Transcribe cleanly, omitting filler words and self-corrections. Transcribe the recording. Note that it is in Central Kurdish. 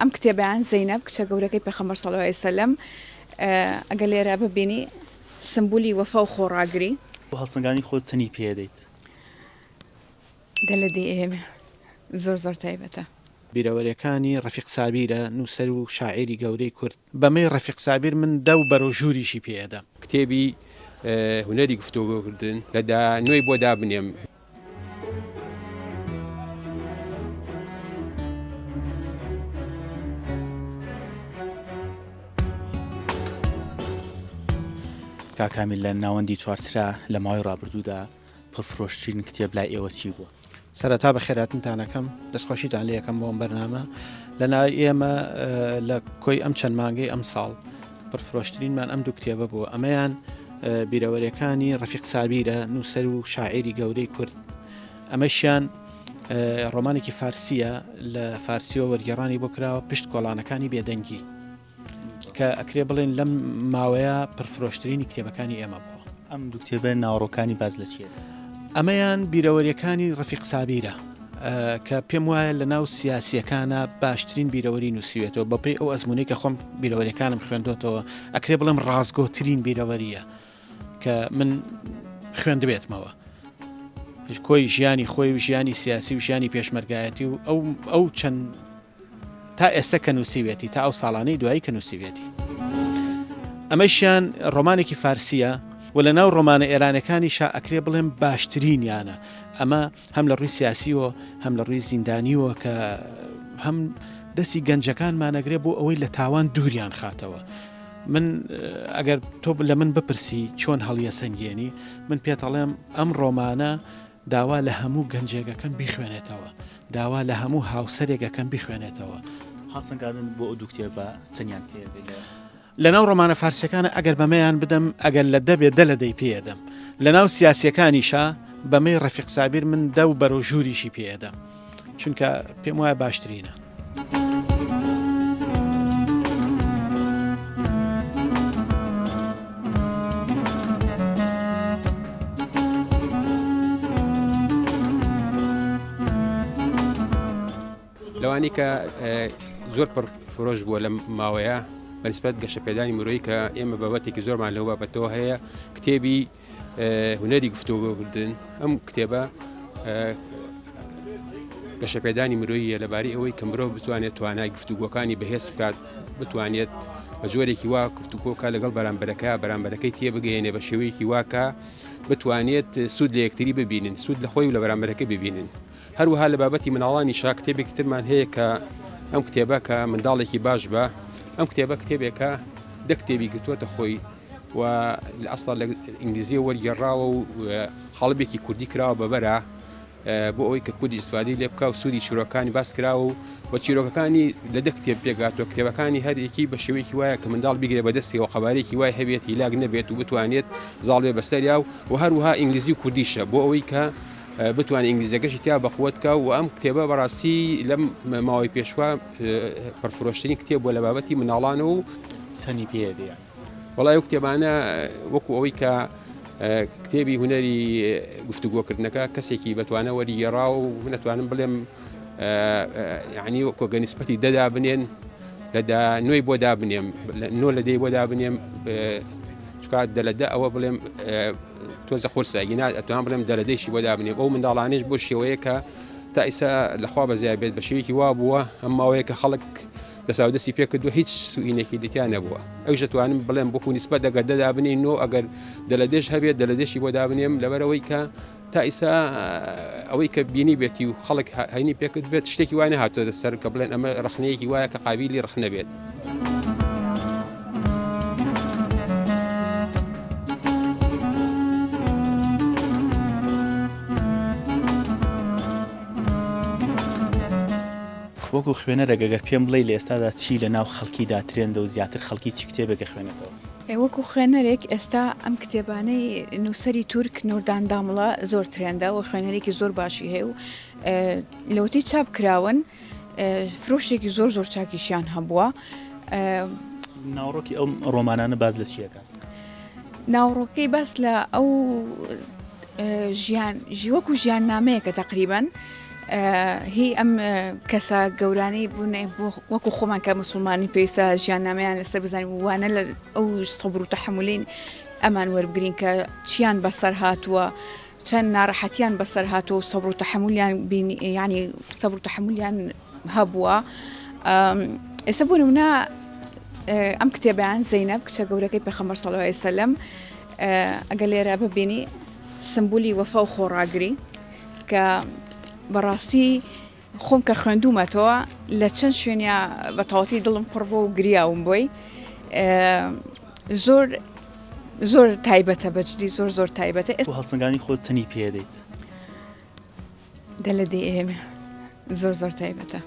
ئەم کتێبیان زەینەب کچە گەورەکەی پێغەمبەر صلی الله علیه وسلم ئەگەر لێرە ببینی سمبولی وەفا و خۆڕاگری هەڵسەنگانی خۆت چەنی پێدەیت دەلەدی ئێمە زۆر تایبەتە. بیرەوەریەکانی ڕەفیق سابیرە نووسەر و شاعیری گەورەی کورد بەمەی ڕەفیق سابیر من دە و بەرەو ژووریشی پێدەم. کتێبی هونەری گفتوگۆکردن لەدا نوێی بۆ دابنێم. کاکامیل لە ناوەندی چوارچرا لە ماوەی ڕابردوودا پڕفرۆشترین کتێب لای ئێوە چی بووە؟ سەرەتا بە خێراتنتانەکەم دەستخۆشیتان لە یەکەم بۆم بەرنامە لەناوی ئێمە لە کۆی ئەم چەند مانگەی ئەم ساڵ پڕفرۆشترینمان ئەم دوو کتێبە بووە. ئەمەیان بیرەوەریەکانی ڕەفیق سابیرە نووسەر و شاعیری گەورەی کورد. ئەمەشیان ڕۆمانێکی فارسیە لە فارسیەوە وەرگێڕانی بۆ کراوە پشت کۆڵانەکانی بێدەنگی کە ئەکرێ بڵێن لەم ماوەیە پڕفرۆشترینی کتێبەکانی ئێمە بووە. ئەم دوو کتێبە ناوەڕۆکانی باز لە چیە؟ ئەمەیان بیرەوەریەکانی ڕەفیق سابیرە کە پێم وایە لە ناو سیاسیەکانە باشترین بیرەوەری نووسیوێتەوە بەپێی ئەو ئەزمونەی کە خۆم بیرەوەریەکانم خوێندۆتەوە ئەکرێ بڵێم ڕازگۆترین بیرەوەریە کە من خوێندبێتمەوە کۆی ژیانی خۆی و ژیانی سیاسی و ژیانی پێشمەرگایەتی و ئەو چەند تا ئێستا کە نووسیوێتی تا ئەو ساڵانەی دوایی کە نووسیوێتی. ئەمەشیان ڕۆمانێکی فارسیە و لە ناو ڕۆمانە ئێرانەکانی شا ئەکرێ بڵێم باشترینیانە. ئەمە هەم لە ڕووی سیاسیەوە هەم لە ڕووی زیندانیوە کە هەم دەستی گەنجەکانمانەگرێ بۆ ئەوەی لە تاوان دووریان خاتەوە. من ئەگەر تۆ لە من بپرسی چۆن هەڵیە سنگێنی من پێتەڵێم ئەم ڕۆمانە داوا لە هەموو گەنجێگەکەم بیخوێنێتەوە، داوا لە هەموو هاوسەرێگەکەم بیخوێنێتەوە. هەڵسەنگاندن بۆ ئەو دوو کتێبە چەندیان پێدەیت؟ لە ناو ڕۆمانە فارسیەکانە ئەگەر بەمەیان بدەم ئەگەر لە دەبێت دە لە دەی پێدەم. لە ناو سیاسیەکانیشا بەمەی ڕەفیق سابیر من دە و بەرەو ژووریشی پێدەم چونکە پێم وایە باشترینە. لەوانی کە زۆر پڕفرۆش بووە لە ماوەیە بەنسبەت گەشەپێدانی مرۆیی کە ئێمە بابەتێکی زۆرمان لەو بابەتەوە هەیە کتێبی هونەری گفتوگۆکردن. ئەم کتێبە گەشەپێدانی مرۆییە لەبارەی ئەوەی کە مرۆڤ بتوانێت توانای گفتوگۆکانی بەهێز بکات، بتوانێت بە جۆرێکی وا گفتوگۆکە لەگەڵ بەرامبەرەکەی تێبگەێنێ بە شێوەیەکی واکە بتوانێت سوود لە یەکتری ببینن، سوود لە خۆی و لە بەرامبەرەکە ببینن. هەروەها لە بابەتی مناڵانی شا کتێبێکی ترمان هەیە کە ئەم کتێبە کە منداڵێکی باش بە ئەم کتێبە کتێبێکە دە کتێبی گرتووەتە خۆی و لە ئەسڵا لە ئینگلیزیە وەرگێڕاوە و خاڵبێکی کوردی کراوە بەبەرە بۆ ئەوەی کە کوردی ئیسفادەی لێ بکە و سوودی چیرۆکانی باس کراوە و چیرۆکەکانی لە دە کتێب پێگاتوە. کتێبەکانی هەرێکی بە شێوەیەکی وایە کە منداڵ بیگرێ بەدەستیەوە قەبارێکی وای هەبێت هیلاک نەبێت و بتوانێت زاڵ بێ بەسەریا و هەروەها ئینگلیزی و کوردیشە بۆ ئەوەی کە بتوانێت ئینگلیزەکەشی تیا بەقووەتکە و ئەم کتێبە بەڕاستی لەم ماوەی پێشوا پڕفرۆشتنی کتێب بۆ لە بابەتی مناڵان و چەنی پێدەیە؟ وەڵای ئەو کتێبانە وەکو ئەوەی کە کتێبی هونەری گفتوگۆکردنەکە کەسێکی بەتوانە وەریگێڕا و نەتوانم بڵێم یعنی وەکو گەنسبەتی دەدا بنێن لەدا نوێی بۆ دابنێم نۆ لە دەی بۆ دابنێم چکات دەلەدە ئەوە بڵێم تۆزە خورسەگینا ئەتوان بڵێم دەلەدەیشی بۆ دابنێم ئەو منداڵانش بۆ شێوەیە کە تا ئیسا لەخوا بەزای بێت بە شێوەیەکی وا بووە ئەم ماوەیە کە خەڵک دەساودەستی پێکردووە هیچ سوئینێکی دەتیان نەبووە. ئەوش دەتوانم بڵێم بۆکو نیسبەت دەگەر دەدابنین نۆ ئەگەر دەلەدێش هەبێت دەلەدێشی بۆ دابنێم لەبەرەوەی کە تا ئیسا ئەوەی کە بینی بێتی و خەڵک هەینی پێکرد بێت شتێکی وانە هاتۆ دەسەر کە بڵێن ئەمە ڕخنەیەکی وایە کە قابیلی ڕخنە بێت. وەکو خوێنەرێک ئەگەر پێم بڵێ لە ئێستادا چی لە ناو خەڵکیدا ترێندە و زیاتر خەڵکی چی کتێبێکە خوێنێتەوە؟ وەکو خوێنەرێک ئێستا ئەم کتێبانەی نووسەری تورک نوردان دامڵە زۆر ترێندە و خوێنەرێکی زۆر باشی هەیە و لەوتی چاپ کراون فرۆشێکی زۆر چاکیشیان هەبووە. ناوڕۆکی ئەو ڕۆمانانە باز لە چیەکە؟ ناوڕۆکەی باس لە ئەو وەکو ژیان نامەیەکە تقریبان هی ئەم کەسە گەورانی بوون وەکو خۆمان کە مسلمانی پێویستە ژیاننامەیان لەسەر بزانین وانە لە ئەو سەبر و تەحملین ئەمان وەربگرین کە چیان بەسەر هاتووە چەند ناڕەحەتیان بەسەر هاتووە و سەبر و تەحملیان ینی سەبر و تەحملیان هەبووە ئێستا بوون منە ئەم کتێبیان زەینەب کچە گەورەکەی پێغەمبەر صلی الله علیه وسلم ئەگەر لێرە ببینی سمبولی وەفا و خۆڕاگری کە بەڕاستی خۆم کە خوێندومەتەوە لە چەند شوێنیا بەتەواتی دڵم پڕ بۆ و گریاوم بۆی زۆر تایبەتە بەجددی زۆر تایبەتە و هەڵسەنگانی خۆت چەنی پێدەیت دەلە دێ ئێمە زۆر تایبەتە.